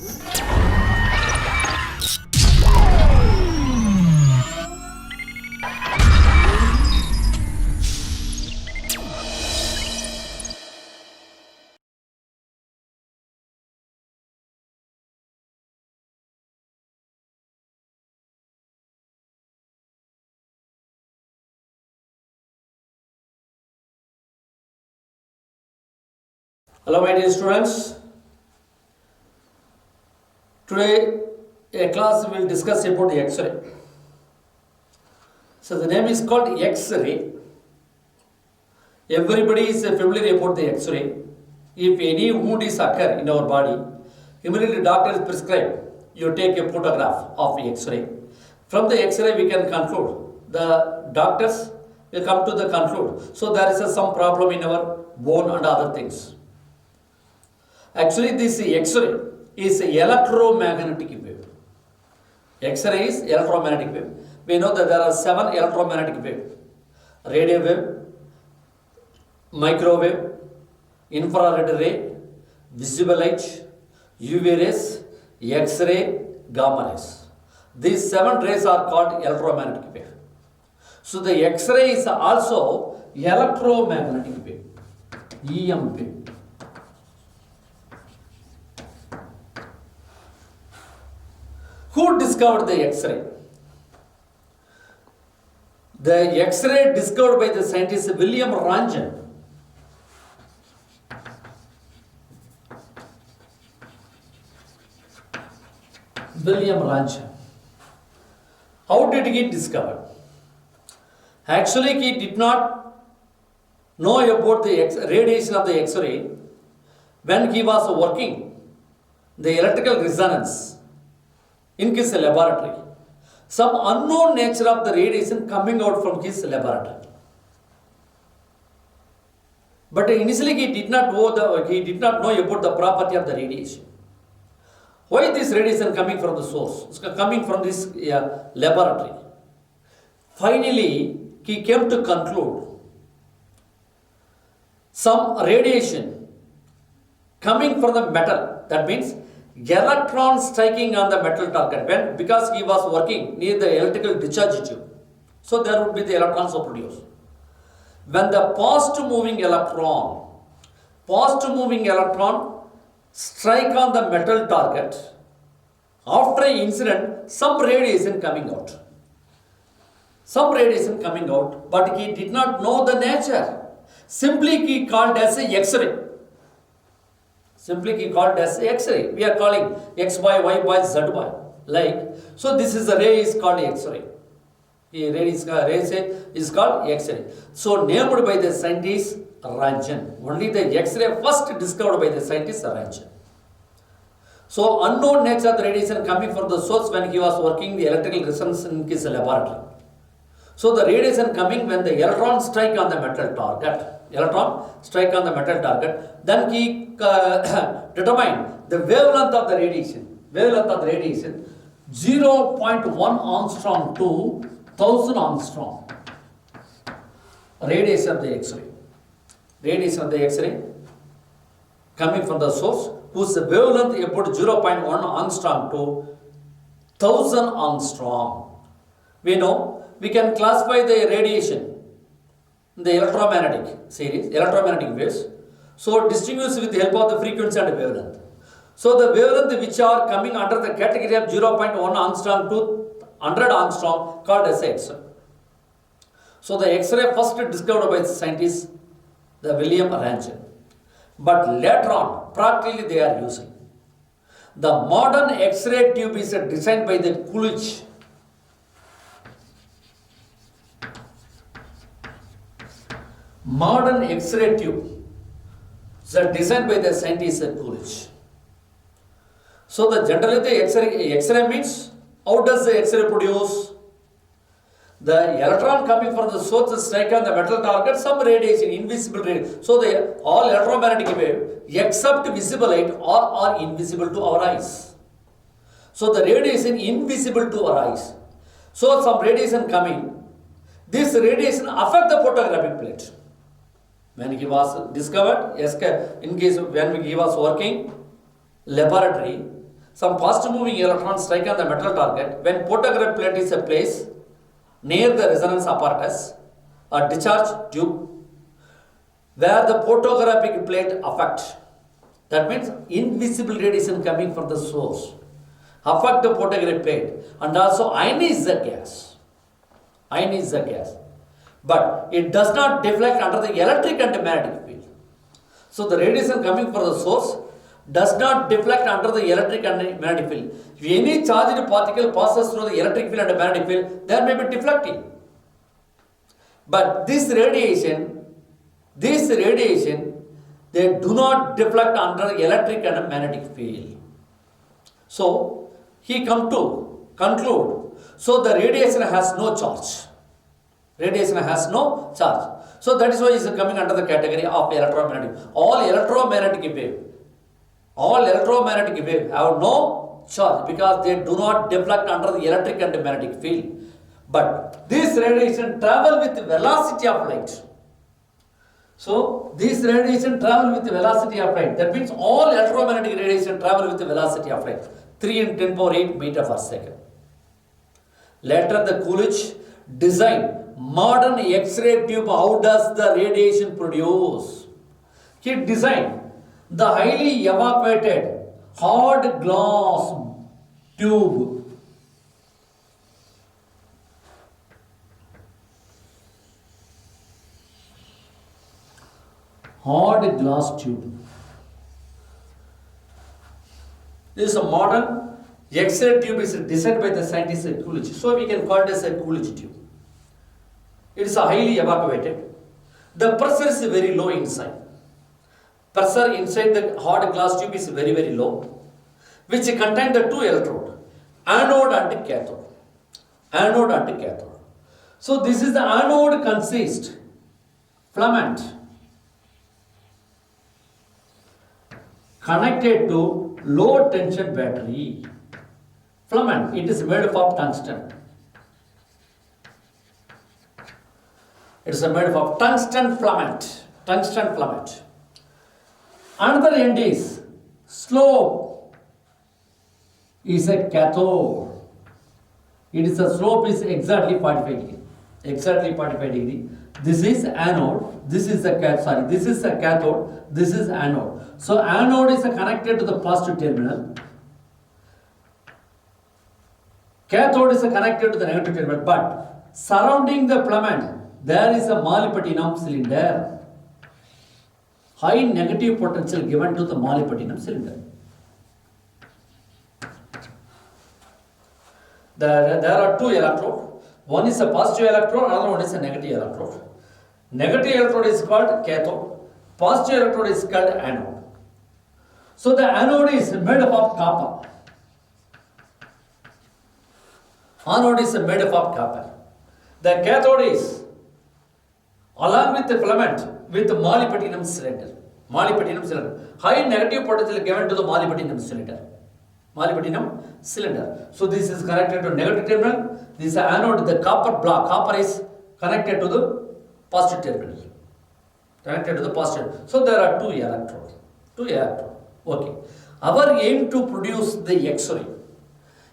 Hello my dear students, today a class will discuss about the X-ray. So the name is called X-ray. Everybody is familiar about the X-ray. If any wound is occur in our body, immediately doctor prescribe you take a photograph of the X-ray. From the X-ray we can conclude, the doctors will come to the conclude. So there is some problem in our bone and other things. Actually, this X-ray is electromagnetic wave. X-ray is electromagnetic wave. We know that there are 7 electromagnetic waves: radio wave, microwave, infrared ray, visible light, UV rays, X-ray, gamma rays. These 7 rays are called electromagnetic wave. So the X-ray is also electromagnetic wave, EM wave. Who discovered the X-ray? The X-ray discovered by the scientist William Röntgen. William Röntgen. How did he discover? Actually, he did not know about the radiation of the X-ray when he was working the electrical resonance in his laboratory. Some unknown nature of the radiation coming out from his laboratory. But initially he did not know about the property of the radiation. Why this radiation coming from the source? It's coming from this laboratory. Finally, he came to conclude some radiation coming from the metal. That means electron striking on the metal target because he was working near the electrical discharge tube. So there would be the electrons are produced. When the fast moving electron strike on the metal target, after an incident, some radiation coming out. But he did not know the nature. Simply he called as a X-ray. X-ray. We are calling X by Y by Z by. So this is the ray is called X-ray. The ray is called X-ray. So named by the scientist Röntgen. Only the X-ray first discovered by the scientist Röntgen. So unknown nature of the radiation coming from the source when he was working the electrical resonance in his laboratory. So the radiation coming when the electron strike on the metal target. Then he determined the wavelength of the radiation. 0.1 angstrom to 1000 angstrom. Radiation of the X-ray coming from the source whose wavelength about 0.1 angstrom to 1000 angstrom. We know we can classify the radiation in the electromagnetic waves. So distinguish with the help of the frequency and wavelength. So the wavelength which are coming under the category of 0.1 angstrom to 100 angstrom called as X-ray. So the X-ray first discovered by the scientist the William Röntgen. But later on, practically they are using. The modern X-ray tube is designed by the Coolidge. Modern X-ray tube is designed by the scientist Coolidge. So the generality X-ray means, how does the X-ray produce? The electron coming from the source strike on the metal target, some radiation, invisible radiation. So all electromagnetic wave except visible light are invisible to our eyes. So the radiation invisible to our eyes. So some radiation coming, this radiation affect the photographic plate. When he was discovered, in case when he was working laboratory, some fast moving electrons strike on the metal target when photographic plate is placed near the resonance apparatus or discharge tube where the photographic plate affect. That means invisible radiation coming from the source affect the photographic plate, and also ionize the gas. Ionize the gas. But it does not deflect under the electric and magnetic field. So the radiation coming from the source does not deflect under the electric and magnetic field. If any charged particle passes through the electric field and magnetic field, there may be deflecting. But this radiation, they do not deflect under electric and magnetic field. So he come to conclude, so the radiation has no charge. Radiation has no charge. So that is why it is coming under the category of electromagnetic. All electromagnetic wave have no charge because they do not deflect under the electric and magnetic field. But this radiation travel with velocity of light. So this radiation travel with velocity of light. That means all electromagnetic radiation travel with velocity of light. 3 in 10 power 8 meter per second. Later the Coolidge designed modern X-ray tube. How does the radiation produce? He designed the highly evaporated hard glass tube. Hard glass tube. This is a modern X-ray tube is designed by the scientist Coolidge. So we can call it as a Coolidge tube. It is highly evaporated. The pressure is very low inside. Pressure inside the hard glass tube is very, very low, which contain the two electrodes, anode and cathode. Anode and cathode. So this is the anode consist filament connected to low tension battery. Filament, it is made up of tungsten. It is made up of tungsten filament. Tungsten filament. Another end is slope is a cathode. It is a slope is exactly 45 degree. Exactly 45 degree. This is anode. This is a cathode. This is a cathode. This is anode. So anode is connected to the positive terminal. Cathode is connected to the negative terminal. But surrounding the filament, there is a molybdenum cylinder. High negative potential given to the molybdenum cylinder. There are two electrodes. One is a positive electrode, another one is a negative electrode. Negative electrode is called cathode. Positive electrode is called anode. So the anode is made up of copper. Anode is made up of copper. The cathode is along with the filament with the molybdenum cylinder. Molybdenum cylinder. High negative potential given to the molybdenum cylinder. Molybdenum cylinder. So this is connected to negative terminal. This is anode. The copper block. Copper is connected to the positive terminal. Connected to the positive. So there are two electrodes. Two electrodes. Okay. Our aim to produce the X-ray.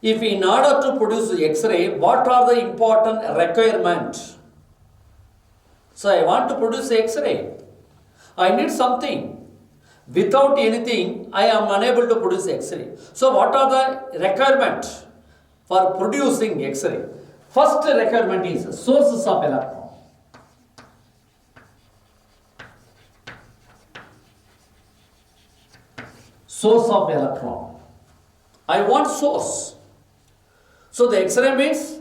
If in order to produce the X-ray, what are the important requirements? So I want to produce X-ray. I need something. Without anything, I am unable to produce X-ray. So what are the requirements for producing X-ray? First requirement is sources of electron. Source of electron. I want source. So the X-ray means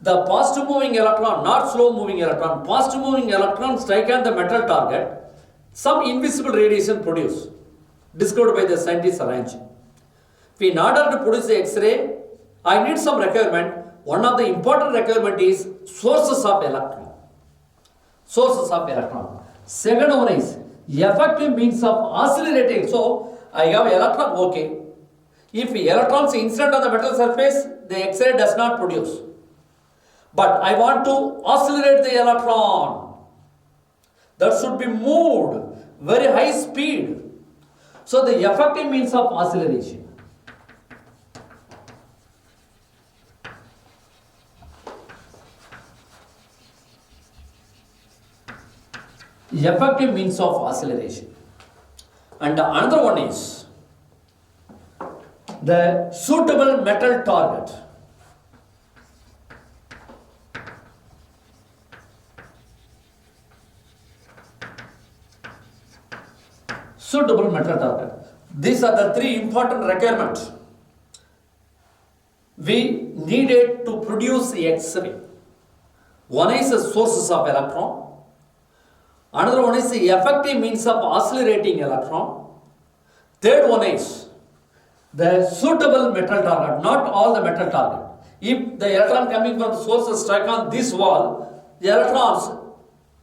the positive moving electron, not slow moving electron. Positive moving electron strike on the metal target. Some invisible radiation produced, discovered by the scientists arranged. In order to produce the X-ray, I need some requirement. One of the important requirement is sources of electron. Sources of electron. Second one is effective means of oscillating. So I have electron, okay. If electrons incident on the metal surface, the X-ray does not produce. But I want to oscillate the electron. That should be moved very high speed. So the effective means of oscillation. effective means of acceleration. And another one is the suitable metal target. Suitable metal target. These are the three important requirements we needed to produce the X-ray. One is the sources of electron. Another one is the effective means of accelerating electron. Third one is the suitable metal target, not all the metal target. If the electron coming from the source strike on this wall, the electrons,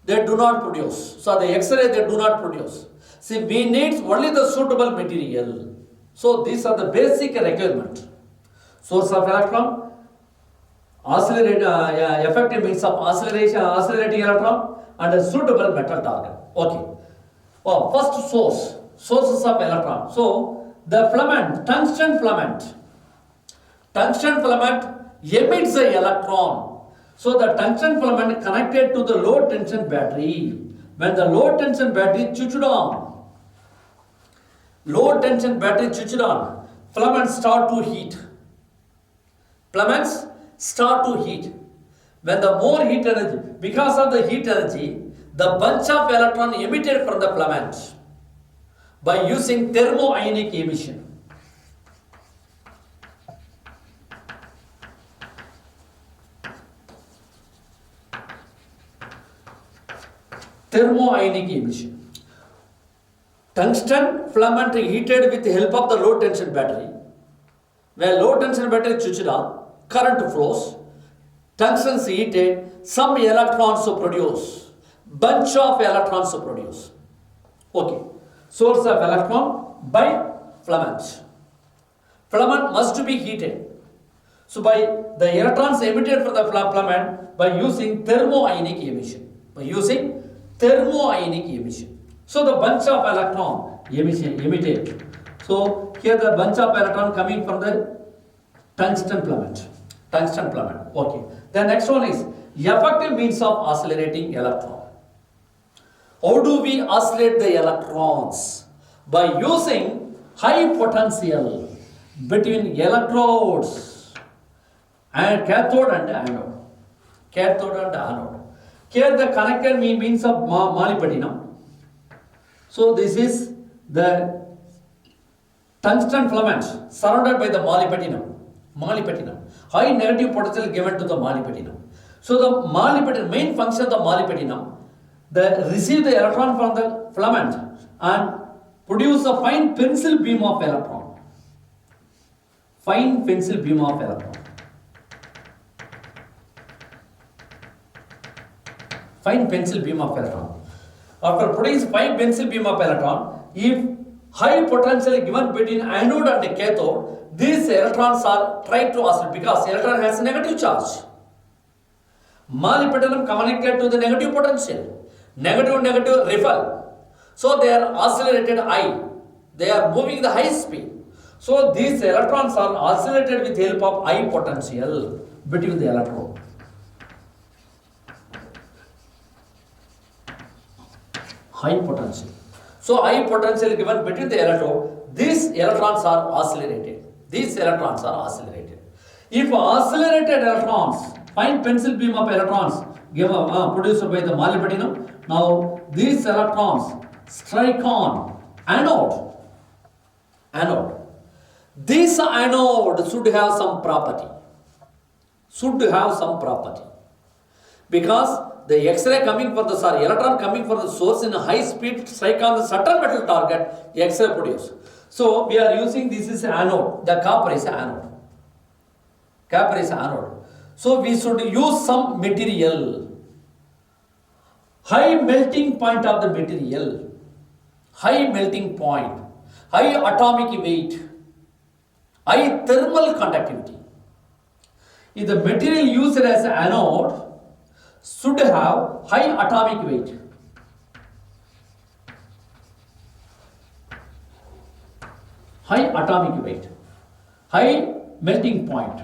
they do not produce. So the X-ray, they do not produce. See, we need only the suitable material. So these are the basic requirements. Source of electron, effective means of accelerating electron, and a suitable metal target. Okay. Oh, first sources of electron. So the filament, tungsten filament emits the electron. So the tungsten filament connected to the low tension battery. When the low tension battery switched on, filaments start to heat. When the more heat energy, because of the heat energy, the bunch of electron emitted from the filament by using thermoionic emission. Tungsten filament heated with the help of the low tension battery. When low tension battery switched on, current flows, tungsten is heated, some electrons to produce, bunch of electrons to produce. Okay, source of electron by filament. Filament must be heated. So by the electrons emitted from the filament by using thermoionic emission. So the bunch of electron emitted. So here the bunch of electron coming from the tungsten filament. Okay. The next one is effective means of accelerating electron. How do we oscillate the electrons? By using high potential between electrodes and cathode and anode. Here the connected means of molybdenum. So this is the tungsten filament surrounded by the molybdenum. High negative potential given to the molybdenum. So the molybdenum, main function of the molybdenum, they receive the electron from the filament and produce a fine pencil beam of electron. After producing fine pencil beam of electron, if high potential given between anode and cathode, these electrons are tried to oscillate because electron has a negative charge. Molybdenum connected to the negative potential. Negative repel. So they are oscillated high. They are moving the high speed. So these electrons are oscillated with help of high potential between the electrode. High potential. So high potential given between the electrode, these electrons are oscillated. If accelerated electrons, fine pencil beam of electrons produced by the molybdenum, now these electrons strike on anode. This anode should have some property. Because the X-ray coming from the electron coming from the source in a high speed strike on the certain metal target, X-ray produce. So we are using this is anode. The copper is anode. So we should use some material. High melting point of the material. High atomic weight. High thermal conductivity. If the material used as anode should have high atomic weight. High melting point.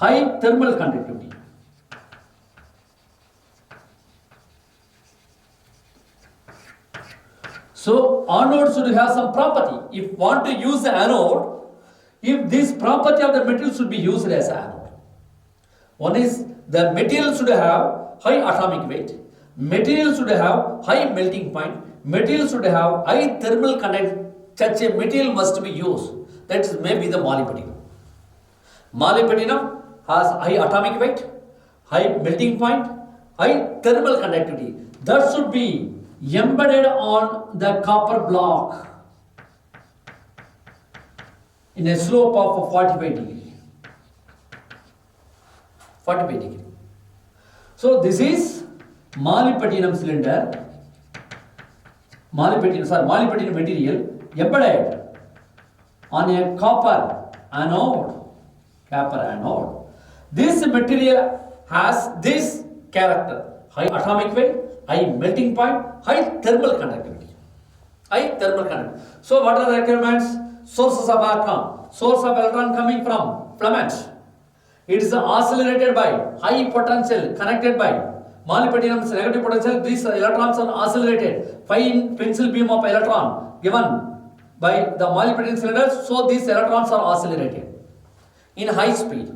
high thermal conductivity. So anode should have some property. If want to use the anode, if this property of the material should be used as anode. One is the material should have high atomic weight, material should have high melting point, material should have high thermal conductivity. Such a material must be used. That is maybe the molybdenum. Molybdenum has high atomic weight, high melting point, high thermal conductivity. That should be embedded on the copper block in a slope of 45 degree. 45 degree. So this is molybdenum cylinder, molybdenum material embedded on a copper anode. This material has this character: high atomic weight, high melting point, high thermal conductivity. So what are the requirements? Sources of electron. Source of electron coming from filament. It is oscillated by high potential connected by molybdenum's negative potential. These electrons are oscillated. Fine pencil beam of electron given by the molybdenum cylinder. So these electrons are oscillated in high speed,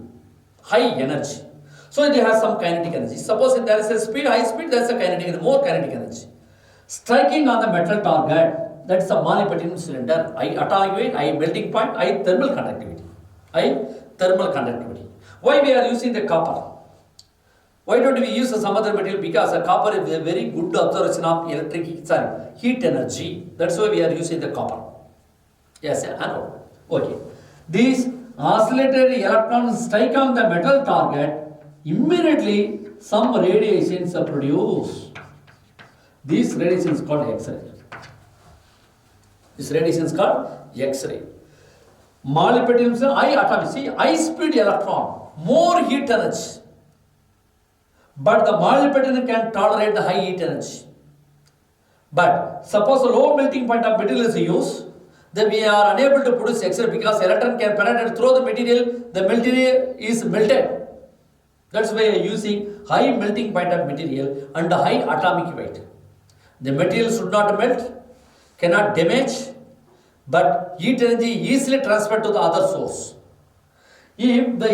high energy. So it has some kinetic energy. Suppose if there is a speed, high speed, there is a kinetic energy, more kinetic energy. Striking on the metal target, that is a molybdenum cylinder, high atomic weight, high melting point, high thermal conductivity. Why we are using the copper? Why don't we use some other material? Because the copper is a very good absorption of heat energy. That's why we are using the copper. Yes, anode. Okay. These oscillated electrons strike on the metal target. Immediately, some radiations are produced. This radiation is called X-ray. This radiation is called X-ray. Molybdenum is high atomic. See, high speed electron, more heat energy. But the molybdenum can tolerate the high heat energy. But suppose a low melting point of material is used, then we are unable to produce X-ray because electron can penetrate through the material is melted. That's why we are using high melting point of material and high atomic weight. The material should not melt, cannot damage, but heat energy easily transferred to the other source. If the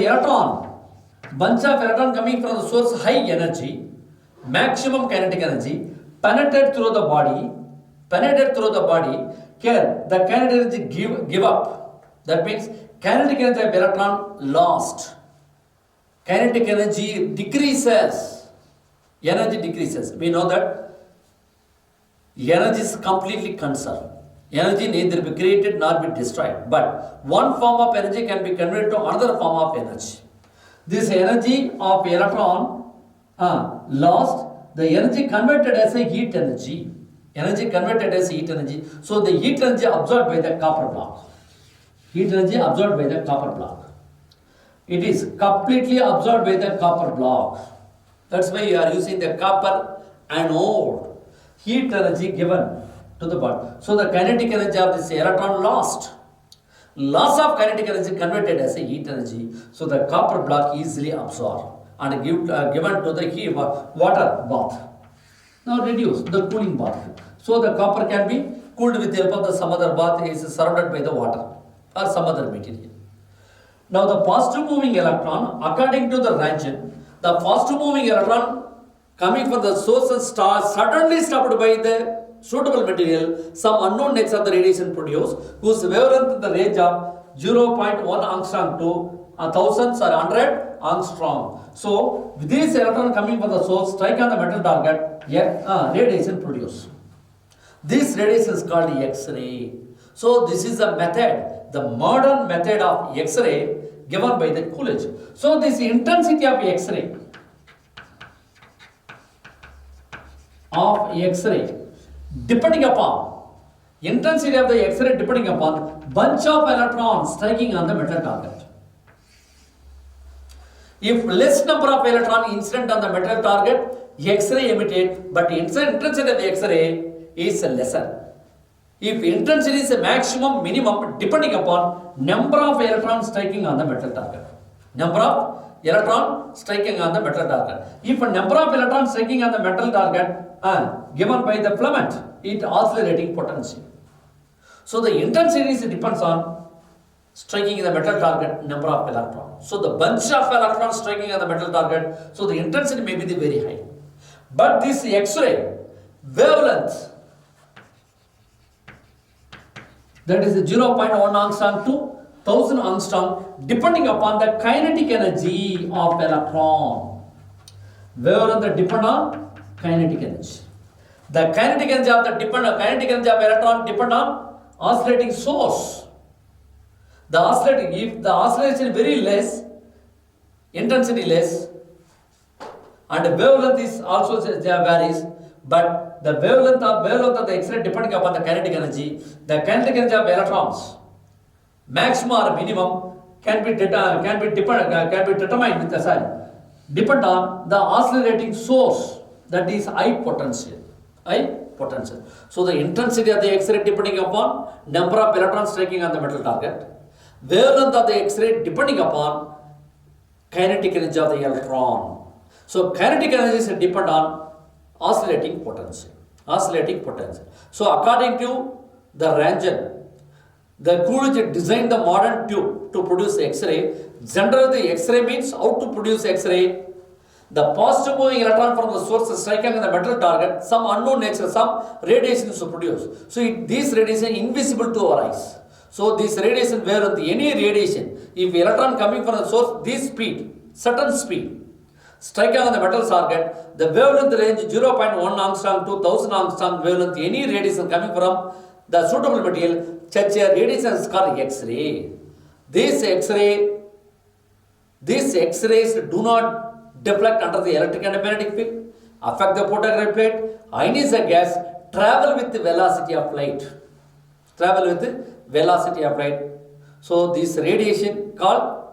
bunch of electron coming from the source high energy, maximum kinetic energy, penetrate through the body, here the kinetic energy give up. That means kinetic energy of electron lost. Kinetic energy decreases. We know that energy is completely conserved. Energy neither be created nor be destroyed. But one form of energy can be converted to another form of energy. This energy of electron lost, the energy converted as a heat energy. So the heat energy absorbed by the copper block. It is completely absorbed by the copper block. That's why you are using the copper anode. Heat energy given to the body. So the kinetic energy of this electron lost. Loss of kinetic energy converted as a heat energy. So the copper block easily absorbed and given to the heat water bath. Now reduce the cooling bath. So the copper can be cooled with the help of some other bath is surrounded by the water or some other material. Now the positive moving electron, according to the Rajan, the positive moving electron coming from the source of star suddenly stopped by the suitable material, some unknown nature of the radiation produced, whose wavelength in the range of 0.1 angstrom to 100 angstrom. So with this electron coming from the source, strike on the metal target, radiation produced. This radiation is called X-ray. So this is a method, the modern method of X-ray given by the Coolidge. So this intensity of X-ray depending upon intensity of the X-ray depending upon bunch of electrons striking on the metal target. If less number of electrons incident on the metal target, X-ray emitted, but intensity of the X-ray is lesser. If intensity is a maximum, minimum, depending upon number of electrons striking on the metal target. Number of electron striking on the metal target. If a number of electrons striking on the metal target given by the filament, it oscillating potential. So the intensity depends on striking in the metal target number of electrons. So the bunch of electrons striking on the metal target, so the intensity may be very high. But this X-ray wavelength, that is 0.1 angstrom to 1000 angstrom, depending upon the kinetic energy of electron. Wavelength depend on kinetic energy. The kinetic energy of electron depend on oscillating source. If the oscillation is very less, intensity less, and the wavelength is also varies, but the wavelength of the X-ray depending upon the kinetic energy, the kinetic energy of electrons, maximum or minimum, can be determined with the sign, depend on the oscillating source, that is high potential. So the intensity of the X-ray depending upon number of electrons striking on the metal target, wavelength of the X-ray depending upon kinetic energy of the electron. So kinetic energy is depend on oscillating potential. So according to the Ranjan, the Coolidge designed the modern tube to produce X-ray. Generally, the X-ray means how to produce X-ray. The positive moving electron from the source is striking on the metal target, some unknown nature, some radiation is produced. So these radiation invisible to our eyes. So this radiation wavelength, any radiation, if electron coming from the source, this speed, certain speed, striking on the metal target, the wavelength range 0.1 angstrom to 1000 angstrom wavelength, any radiation coming from the suitable material, such a radiation is called X-ray. These X-rays do not deflect under the electric and magnetic field, affect the photographic plate, ionize the gas, travel with the velocity of light. So this radiation called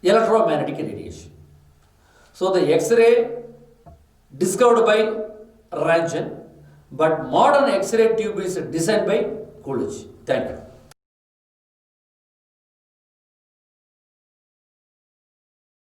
electromagnetic radiation. So the X-ray discovered by Ranjan, but modern X-ray tube is designed by Coolidge. Thank you.